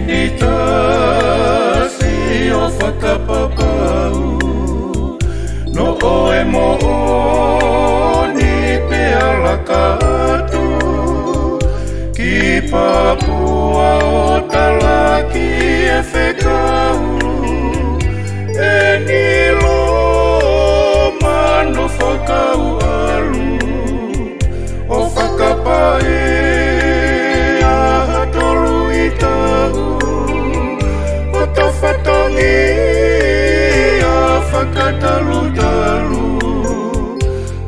pitasi o whakapapau no oe mo ni pe alaka atu ki Papua o talaki e whekau e ni lo mano whakau alu o whakapae Whakatalu-talu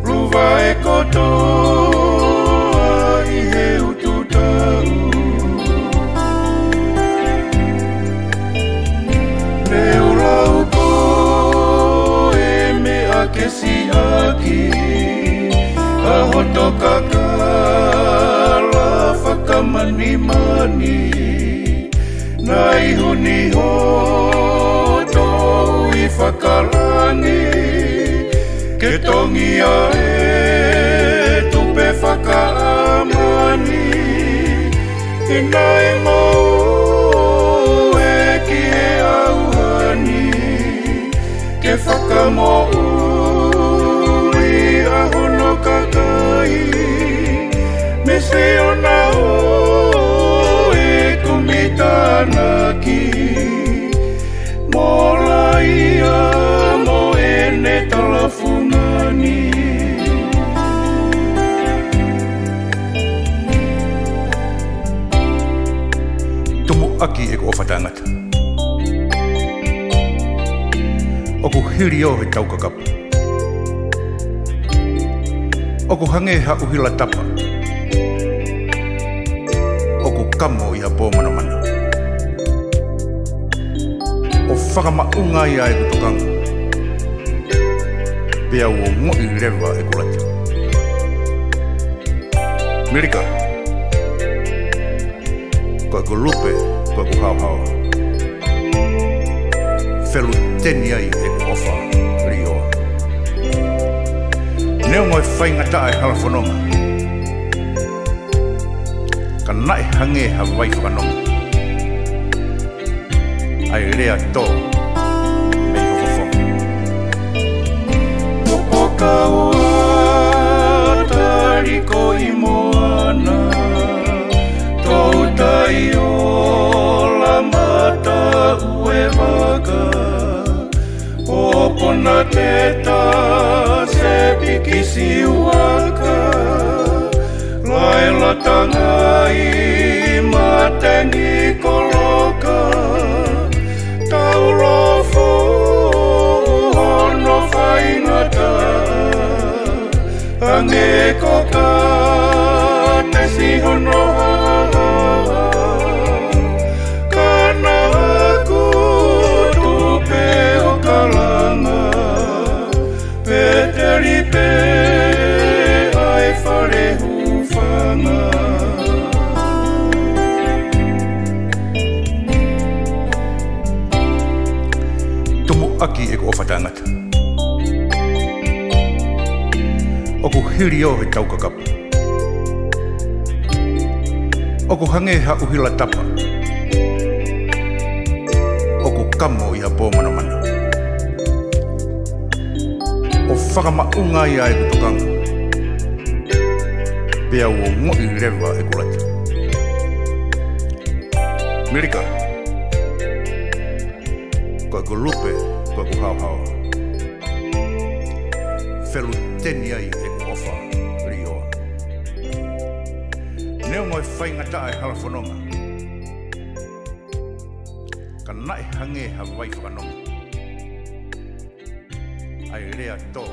Luva e kotoa I he ututau Leo lau ko e me ake si aki A hoto kakala whakamani-mani Nai huni hoto I whakalangi Ke tongi a e tupe whakaamani I nai mau e ki e auhani Ke whakamau I a hono kakai Me se ona o e kumitanaki Mola ia mo ene talafungani Tumu aki e ko whatangata Oku hiri o he taukakapa Oku hange ha uhila tapa Oku kamo ia pōmanamana O whakamaunga ia e kutokanga Pea ua ngoi rewa e kulata Mirika Koe ko lupe, koe ko hao Whelu teni ai e ko ofa rioa Neo ngoi whaingata e halafononga Ka nae hange ha wai whakanonga Ai rea tō me i hofofo Koko kaua tariko I moana Tau tai o la mata ue waka Opona teta se pikisi waka Laila tangai matengi koloka Taurofo ono whaingata Ange koka te sihono Kana aku tupe o kalanga Peteri pe ai whare hufanga Aki e ko whatangata Oku hiri o he taukakapa Oku hange ha uhila tapa Oku kamo ia pōmanamana O whakamaunga ia e kutokanga Pea ua ngoi rewa e kulata Mirika Koe ko lupe Koe ko hao Whelu teni ai e ko ofa rioa Neo ngoi whaingata e halafononga Ka nae hange ha wai whakanonga Ai rea tō